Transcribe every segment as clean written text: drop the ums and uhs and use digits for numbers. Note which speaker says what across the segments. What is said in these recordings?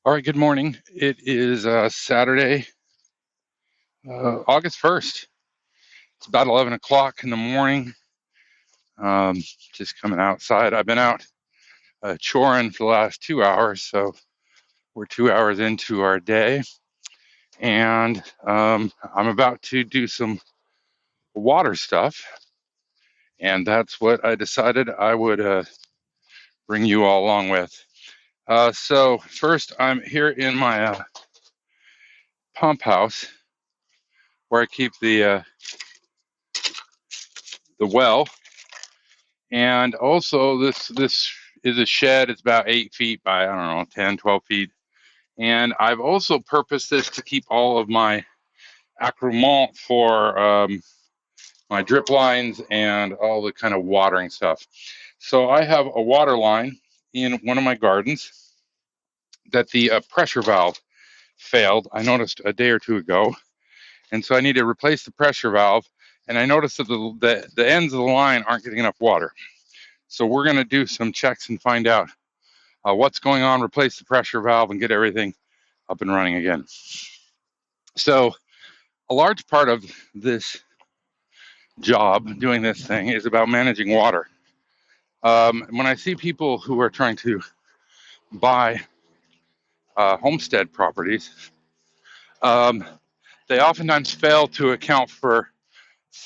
Speaker 1: All right, good morning. It is Saturday, August 1st. It's about 11 o'clock in the morning. Just coming outside. I've been out choring for the last 2 hours, so we're 2 hours into our day. And I'm about to do some water stuff. And that's what I decided I would bring you all along with. So first, I'm here in my pump house where I keep the well. And also this is a shed. It's about 8 feet by, I don't know, 10, 12 feet. And I've also purposed this to keep all of my accoutrement for my drip lines and all the kind of watering stuff. So I have a water line in one of my gardens that the pressure valve failed. I noticed a day or two ago. And so I need to replace the pressure valve. And I noticed that the ends of the line aren't getting enough water. So we're going to do some checks and find out what's going on, replace the pressure valve, and get everything up and running again. So a large part of this job, doing this thing, is about managing water. When I see people who are trying to buy homestead properties, they oftentimes fail to account for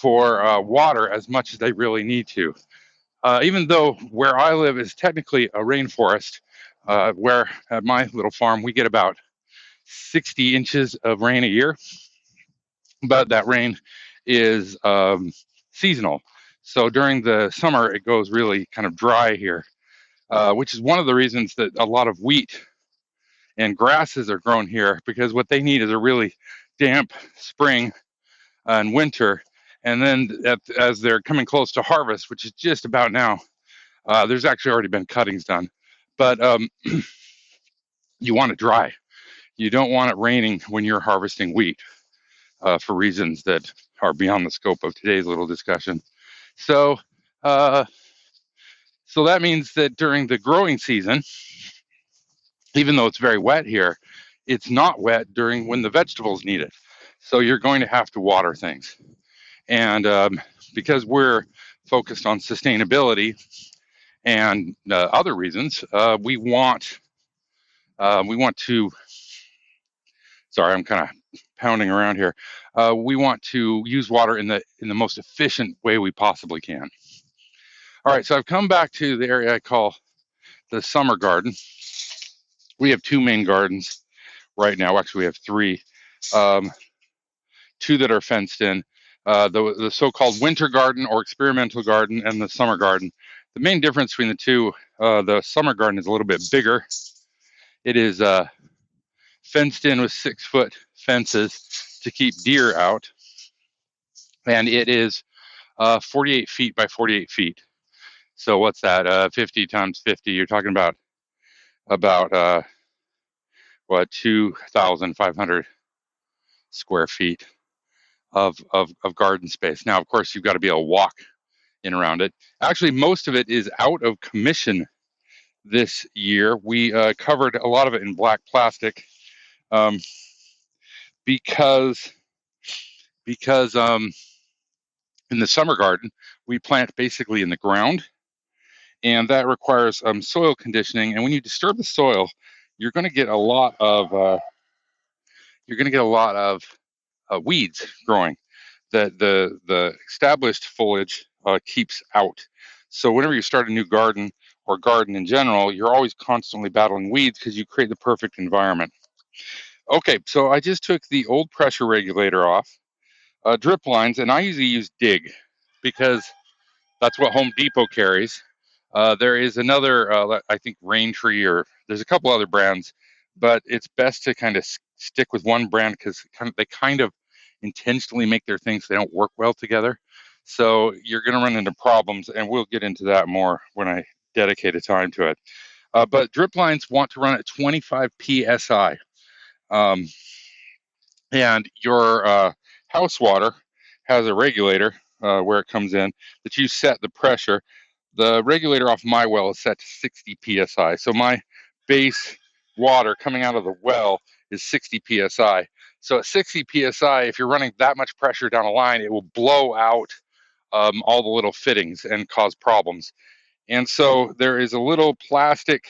Speaker 1: water as much as they really need to. Even though where I live is technically a rainforest, where at my little farm we get about 60 inches of rain a year, but that rain is seasonal. So during the summer, it goes really kind of dry here, which is one of the reasons that a lot of wheat and grasses are grown here, because what they need is a really damp spring and winter. And then as they're coming close to harvest, which is just about now, there's actually already been cuttings done. But you want it dry. You don't want it raining when you're harvesting wheat, for reasons that are beyond the scope of today's little discussion. So, so that means that during the growing season, even though it's very wet here, it's not wet during when the vegetables need it. So you're going to have to water things. And because we're focused on sustainability and other reasons, we want to. Sorry, I'm kind of pounding around here. We want to use water in the most efficient way we possibly can. All right, so I've come back to the area I call the summer garden. We have two main gardens right now. Actually, we have three. Two that are fenced in. The so-called winter garden or experimental garden and the summer garden. The main difference between the two, the summer garden is a little bit bigger. It is fenced in with 6-foot fences to keep deer out. And it is 48 feet by 48 feet. So what's that? 50 times 50. You're talking about 2,500 square feet of garden space. Now, of course, you've got to be able to walk in around it. Actually, most of it is out of commission this year. We covered a lot of it in black plastic because in the summer garden we plant basically in the ground, and that requires soil conditioning. And when you disturb the soil, you're going to get a lot of weeds growing that the established foliage keeps out. So whenever you start a new garden or garden in general, you're always constantly battling weeds because you create the perfect environment. Okay, so I just took the old pressure regulator off, drip lines, and I usually use Dig because that's what Home Depot carries. There is another, I think Raintree, or there's a couple other brands, but it's best to kind of stick with one brand because they kind of intentionally make their things so they don't work well together. So you're going to run into problems, and we'll get into that more when I dedicate a time to it. But drip lines want to run at 25 psi. And your house water has a regulator where it comes in that you set the pressure. The regulator off my well is set to 60 psi. So my base water coming out of the well is 60 psi. So at 60 psi, if you're running that much pressure down a line, it will blow out all the little fittings and cause problems. And so there is a little plastic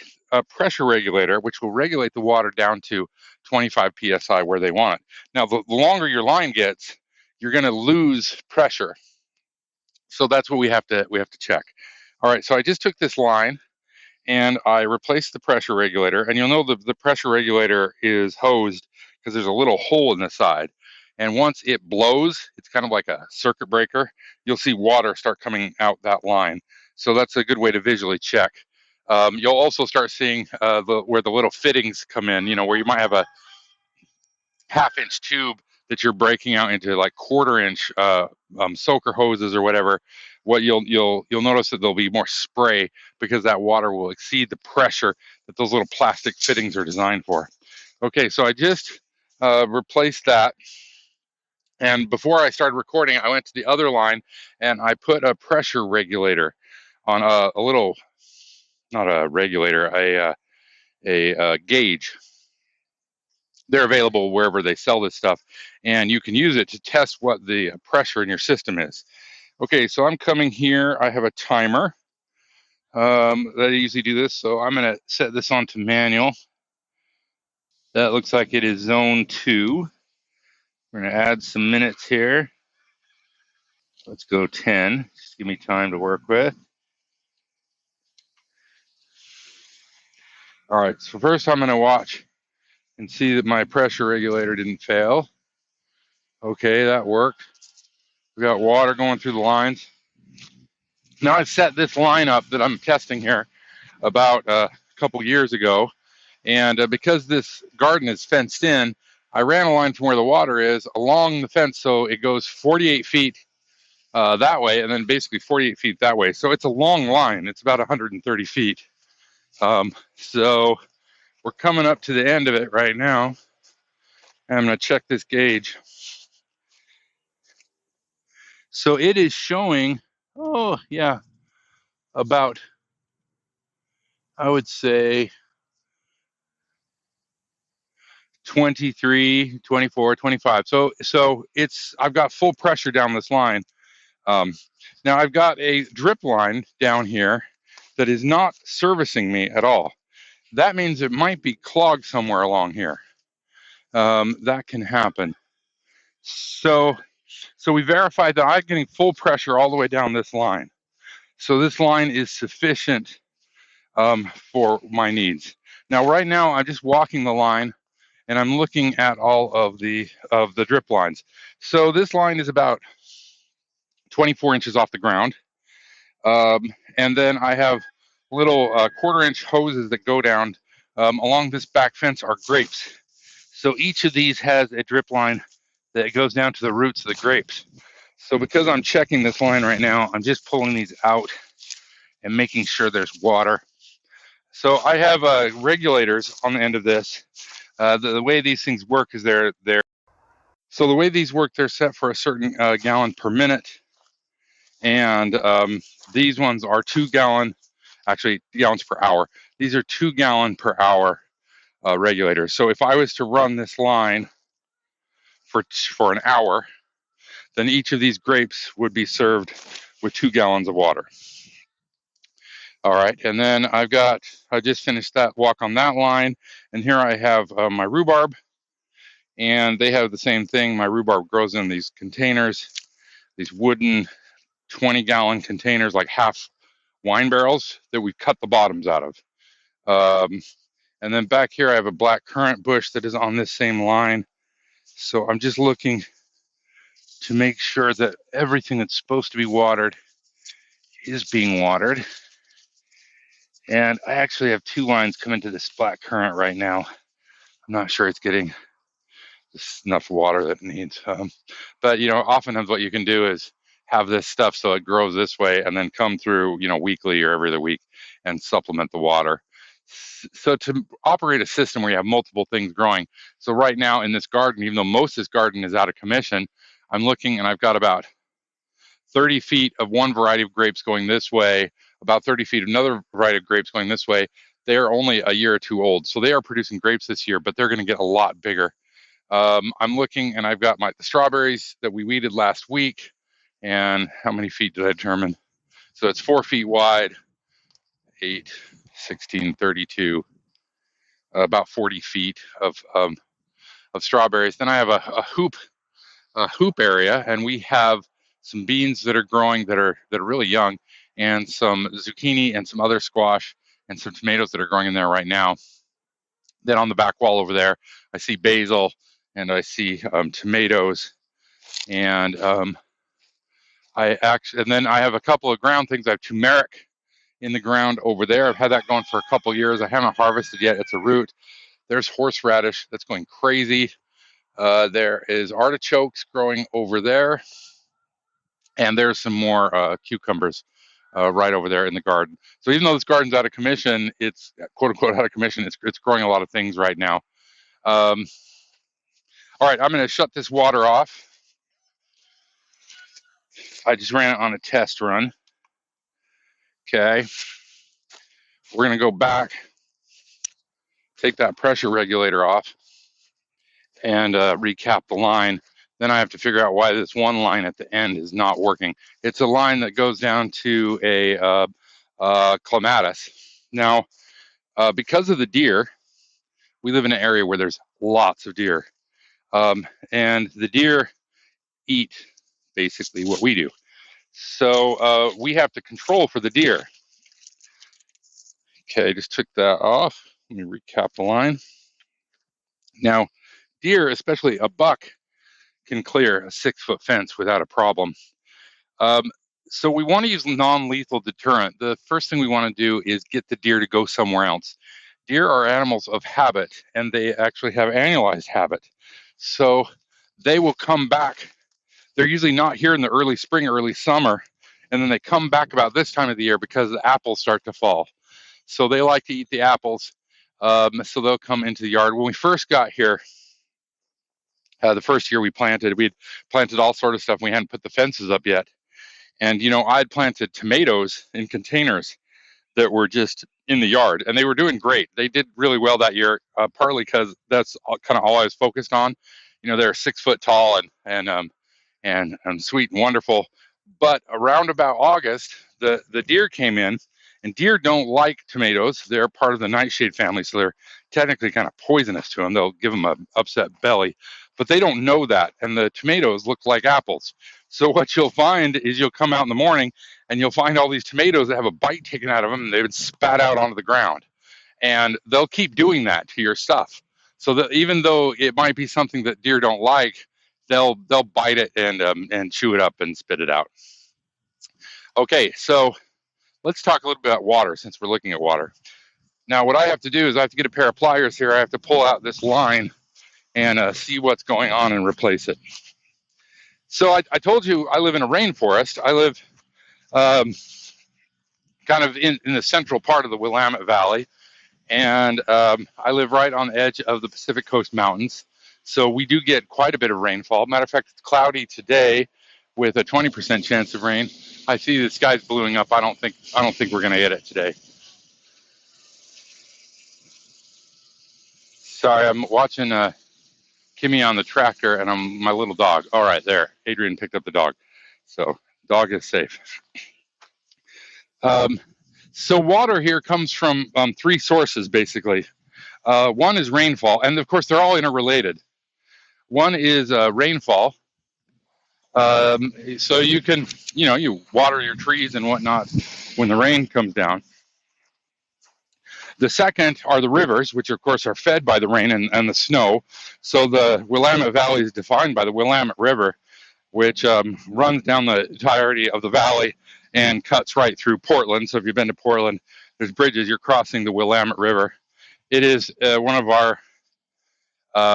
Speaker 1: pressure regulator, which will regulate the water down to 25 psi where they want it. Now, the longer your line gets, you're going to lose pressure. So that's what we have to check. All right, so I just took this line and I replaced the pressure regulator. And you'll know the pressure regulator is hosed because there's a little hole in the side. And once it blows, it's kind of like a circuit breaker. You'll see water start coming out that line. So that's a good way to visually check. You'll also start seeing where the little fittings come in, where you might have a half-inch tube that you're breaking out into like quarter-inch soaker hoses or whatever. What you'll notice that there'll be more spray because that water will exceed the pressure that those little plastic fittings are designed for. Okay, so I just replaced that. And before I started recording, I went to the other line and I put a pressure regulator on a little, not a regulator, a gauge. They're available wherever they sell this stuff, and you can use it to test what the pressure in your system is. Okay, so I'm coming here. I have a timer that I usually do this, so I'm going to set this on to manual. That looks like it is zone 2. We're going to add some minutes here. Let's go 10. Just give me time to work with. All right, so first I'm going to watch and see that my pressure regulator didn't fail. Okay, that worked. We got water going through the lines. Now I've set this line up that I'm testing here about a couple years ago, and because this garden is fenced in, I ran a line from where the water is along the fence, so it goes 48 feet that way, and then basically 48 feet that way. So it's a long line. It's about 130 feet. So we're coming up to the end of it right now, and I'm going to check this gauge. So it is showing, oh yeah, about, I would say 23, 24, 25. So it's, I've got full pressure down this line. Now I've got a drip line down here that is not servicing me at all. That means it might be clogged somewhere along here. That can happen. So we verified that I'm getting full pressure all the way down this line. So this line is sufficient for my needs. Now, right now, I'm just walking the line and I'm looking at all of the drip lines. So this line is about 24 inches off the ground. And then I have little 1/4-inch hoses that go down along this back fence are grapes. So each of these has a drip line that goes down to the roots of the grapes. So because I'm checking this line right now, I'm just pulling these out and making sure there's water. So I have regulators on the end of this. The way these things work is they're so the way these work, they're set for a certain gallon per minute, and these ones are 2 gallon, actually gallons per hour. These are 2 gallon per hour regulators. So if I was to run this line for an hour, then each of these grapes would be served with 2 gallons of water. All right, and then I just finished that walk on that line, and here I have my rhubarb, and they have the same thing. My rhubarb grows in these containers, these wooden 20-gallon containers, like half wine barrels that we've cut the bottoms out of. And then back here I have a black currant bush that is on this same line. So I'm just looking to make sure that everything that's supposed to be watered is being watered. And I actually have 2 lines coming to this black currant right now. I'm not sure it's getting enough water that it needs. But, oftentimes what you can do is have this stuff so it grows this way and then come through, weekly or every other week and supplement the water. So to operate a system where you have multiple things growing. So right now in this garden, even though most of this garden is out of commission, I'm looking and I've got about 30 feet of one variety of grapes going this way, about 30 feet of another variety of grapes going this way. they are only a year or two old. So they are producing grapes this year, but they're going to get a lot bigger. I'm looking, and I've got the strawberries that we weeded last week. And how many feet did I determine? So it's 4 feet wide, 8, 16, 32, about 40 feet of strawberries. Then I have a hoop area, and we have some beans that are growing that are really young, and some zucchini and some other squash and some tomatoes that are growing in there right now. Then on the back wall over there, I see basil and I see tomatoes, and and then I have a couple of ground things. I have turmeric in the ground over there. I've had that going for a couple of years. I haven't harvested yet. It's a root. There's horseradish that's going crazy. There is artichokes growing over there, and there's some more cucumbers right over there in the garden. So even though this garden's out of commission, it's quote unquote out of commission. It's growing a lot of things right now. All right, I'm going to shut this water off. I just ran it on a test run. Okay, we're going to go back, take that pressure regulator off, and recap the line. Then I have to figure out why this one line at the end is not working. It's a line that goes down to a clematis. Now, because of the deer, we live in an area where there's lots of deer. And the deer eat basically what we do. So we have to control for the deer. Okay, just took that off. Let me recap the line. Now, deer, especially a buck, can clear a 6-foot fence without a problem. So we want to use non-lethal deterrent. The first thing we want to do is get the deer to go somewhere else. Deer are animals of habit, and they actually have annualized habit. So they will come back. They're usually not here in the early spring, early summer, and then they come back about this time of the year because the apples start to fall. So they like to eat the apples. So they'll come into the yard. When we first got here, the first year we'd planted all sort of stuff. We hadn't put the fences up yet. And, I'd planted tomatoes in containers that were just in the yard, and they were doing great. They did really well that year, partly because that's kind of all I was focused on. They're 6 foot tall and sweet and wonderful. But around about August, the deer came in, and deer don't like tomatoes. They're part of the nightshade family, so they're technically kind of poisonous to them. They'll give them an upset belly, but they don't know that. And the tomatoes look like apples. So what you'll find is you'll come out in the morning and you'll find all these tomatoes that have a bite taken out of them, and they've been spat out onto the ground. And they'll keep doing that to your stuff. So that even though it might be something that deer don't like, they'll bite it and chew it up and spit it out. Okay, so let's talk a little bit about water, since we're looking at water. Now, what I have to do is I have to get a pair of pliers here. I have to pull out this line and see what's going on and replace it. So I told you I live in a rainforest. I live kind of in the central part of the Willamette Valley, and I live right on the edge of the Pacific Coast Mountains. So we do get quite a bit of rainfall. Matter of fact, it's cloudy today with a 20% chance of rain. I see the sky's bluing up. I don't think we're going to get it today. Sorry, I'm watching Kimmy on the tractor, and my little dog. All right, there. Adrian picked up the dog. So dog is safe. So water here comes from 3 sources, basically. One is rainfall, and of course they're all interrelated. One is rainfall. So you can, you water your trees and whatnot when the rain comes down. The second are the rivers, which of course are fed by the rain and the snow. So the Willamette Valley is defined by the Willamette River, which runs down the entirety of the valley and cuts right through Portland. So if you've been to Portland, there's bridges. You're crossing the Willamette River. It is one of our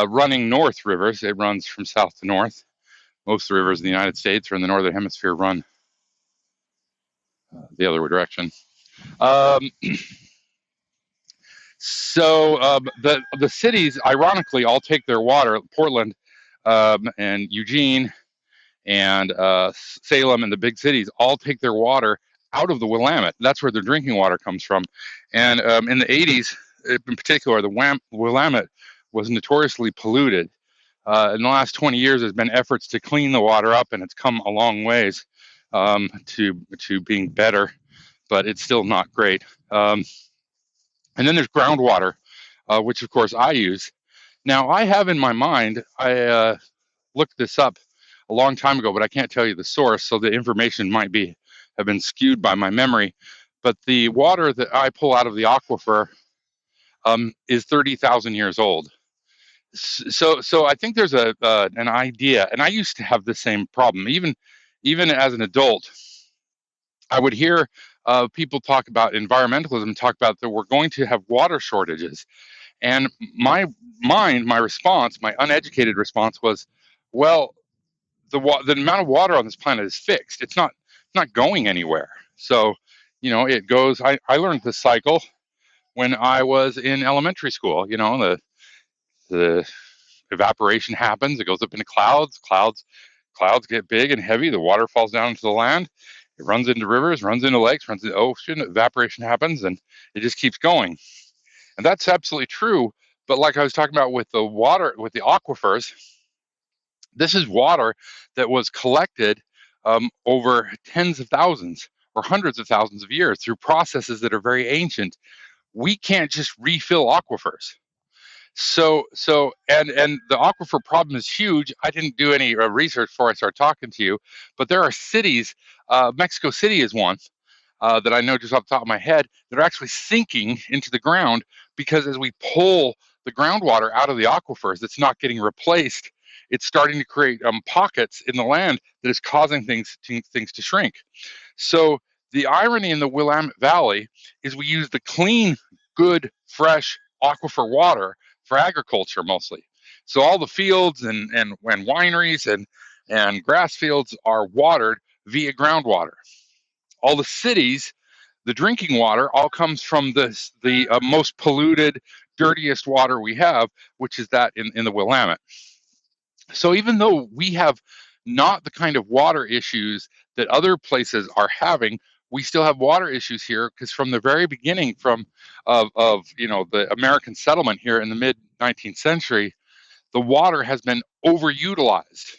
Speaker 1: running north rivers. It runs from south to north. Most of the rivers in the United States or in the northern hemisphere run the other direction. So the cities, ironically, all take their water. Portland and Eugene and Salem and the big cities all take their water out of the Willamette. That's where their drinking water comes from. And in the 80s, in particular, the Willamette was notoriously polluted. In the last 20 years, there's been efforts to clean the water up, and it's come a long ways to being better, but it's still not great. And then there's groundwater, which of course I use. Now I have in my mind, I looked this up a long time ago, but I can't tell you the source, so the information might have been skewed by my memory. But the water that I pull out of the aquifer is 30,000 years old. So I think there's an idea, and I used to have the same problem. Even as an adult, I would hear people talk about environmentalism, talk about that we're going to have water shortages. And my response, my uneducated response was, well, the amount of water on this planet is fixed. It's not going anywhere. So, it goes. I learned this cycle when I was in elementary school. The evaporation happens. It goes up into clouds. Clouds get big and heavy. The water falls down into the land. It runs into rivers, runs into lakes, runs into the ocean. Evaporation happens, and it just keeps going. And that's absolutely true. But like I was talking about with the water, with the aquifers, this is water that was collected over tens of thousands or hundreds of thousands of years through processes that are very ancient. We can't just refill aquifers. So and the aquifer problem is huge. I didn't do any research before I started talking to you, but there are cities, Mexico City is one, that I know just off the top of my head, that are actually sinking into the ground because as we pull the groundwater out of the aquifers, it's not getting replaced. It's starting to create pockets in the land that is causing things to shrink. So the irony in the Willamette Valley is we use the clean, good, fresh aquifer water for agriculture mostly. So all the fields and wineries and grass fields are watered via groundwater. All the cities, the drinking water all comes from the most polluted, dirtiest water we have, which is that in the Willamette. So even though we have not the kind of water issues that other places are having, we still have water issues here because from the very beginning of the American settlement here in the mid 19th century, the water has been overutilized.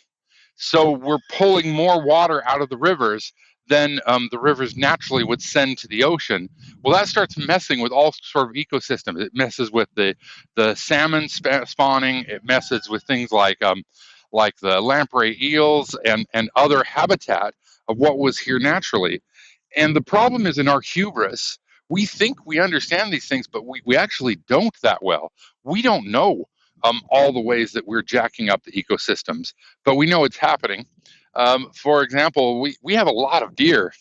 Speaker 1: So we're pulling more water out of the rivers than the rivers naturally would send to the ocean. Well, that starts messing with all sort of ecosystems. It messes with the salmon spawning. It messes with things like the lamprey eels and other habitat of what was here naturally. And the problem is in our hubris, we think we understand these things, but we actually don't that well. We don't know all the ways that we're jacking up the ecosystems, but we know it's happening. For example, we have a lot of deer,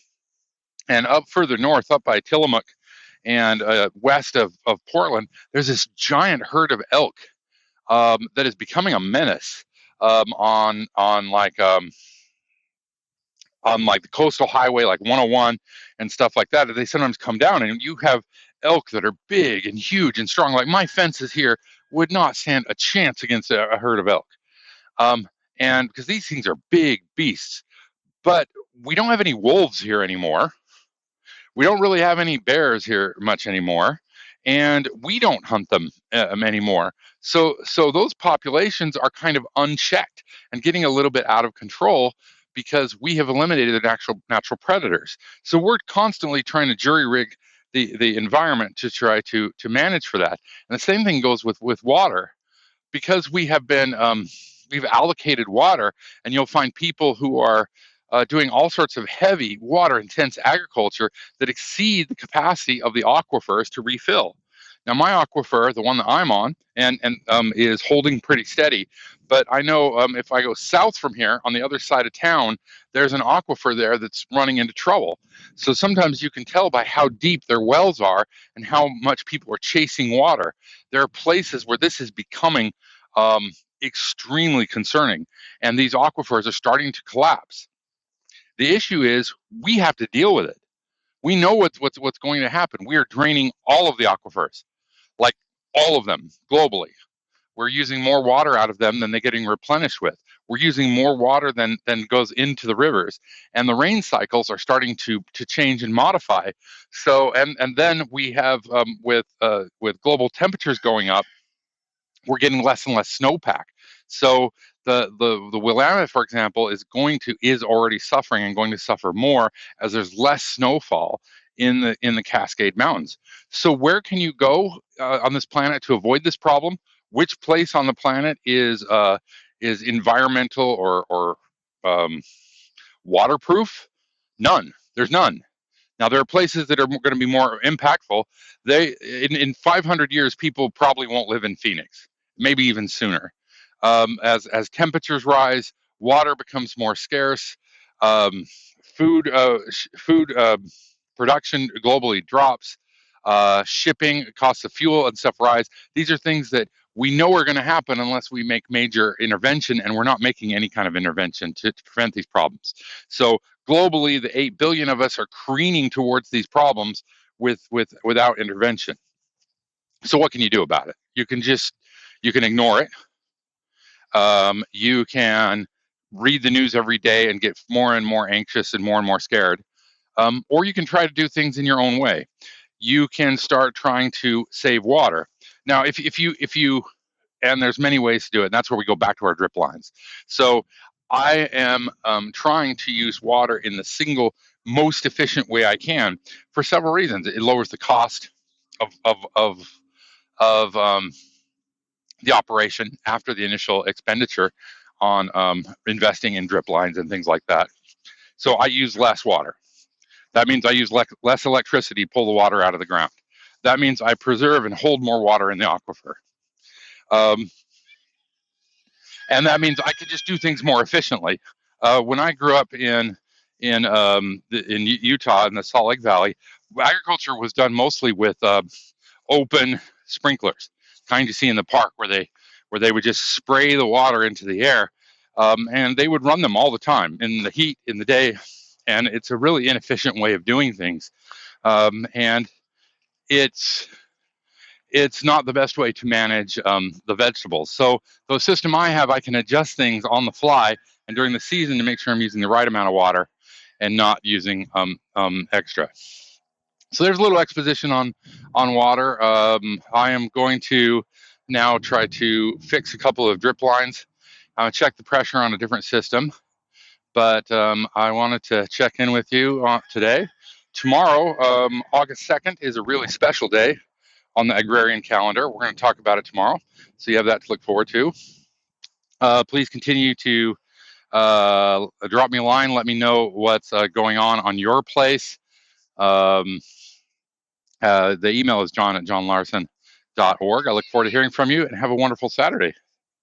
Speaker 1: and up further north, up by Tillamook and west of Portland, there's this giant herd of elk that is becoming a menace on like the coastal highway, like 101 and stuff like that. They sometimes come down and you have elk that are big and huge and strong. Like my fences here would not stand a chance against a herd of elk. And because these things are big beasts, but we don't have any wolves here anymore. We don't really have any bears here much anymore, and we don't hunt them anymore. So those populations are kind of unchecked and getting a little bit out of control because we have eliminated the natural predators. So we're constantly trying to jury rig the environment to try to manage for that. And the same thing goes with water, because we have been we've allocated water, and you'll find people who are doing all sorts of heavy water intense agriculture that exceed the capacity of the aquifers to refill. Now my aquifer, the one that I'm on, and is holding pretty steady, but I know if I go south from here on the other side of town, there's an aquifer there that's running into trouble. So sometimes you can tell by how deep their wells are and how much people are chasing water. There are places where this is becoming extremely concerning, and these aquifers are starting to collapse. The issue is we have to deal with it. We know what's going to happen. We are draining all of the aquifers, like all of them globally. We're using more water out of them than they're getting replenished with. we're using more water than goes into the rivers, and the rain cycles are starting to change and modify. So and then we have with global temperatures going up, we're getting less and less snowpack. So the Willamette, for example, is already suffering and going to suffer more as there's less snowfall in the Cascade Mountains. So where can you go on this planet to avoid this problem? Which place on the planet is environmental or waterproof? None. There's none. Now, there are places that are going to be more impactful. In 500 years, people probably won't live in Phoenix, maybe even sooner. As temperatures rise, water becomes more scarce. Um, food production globally drops. Shipping, costs of fuel and stuff rise. These are things that we know are going to happen unless we make major intervention, and we're not making any kind of intervention to prevent these problems. So globally, the 8 billion of us are careening towards these problems without intervention. So what can you do about it? You can ignore it. You can read the news every day and get more and more anxious and more scared. Or you can try to do things in your own way. You can start trying to save water. Now, if you and there's many ways to do it, and that's where we go back to our drip lines. So I am trying to use water in the single most efficient way I can for several reasons. It lowers the cost of the operation after the initial expenditure on investing in drip lines and things like that. So I use less water. That means I use less electricity to pull the water out of the ground. That means I preserve and hold more water in the aquifer. And that means I could just do things more efficiently. When I grew up in Utah in the Salt Lake Valley, agriculture was done mostly with open sprinklers, kind you see in the park, where they would just spray the water into the air, and they would run them all the time in the heat in the day, and it's a really inefficient way of doing things, and it's not the best way to manage the vegetables. So the system I have, I can adjust things on the fly and during the season to make sure I'm using the right amount of water and not using extra. So there's a little exposition on water. I am going to now try to fix a couple of drip lines, check the pressure on a different system. But I wanted to check in with you today. Tomorrow, August 2nd, is a really special day on the agrarian calendar. We're going to talk about it tomorrow, so you have that to look forward to. Please continue to drop me a line. Let me know what's going on your place. The email is john@johnlarson.org. I look forward to hearing from you, and have a wonderful Saturday.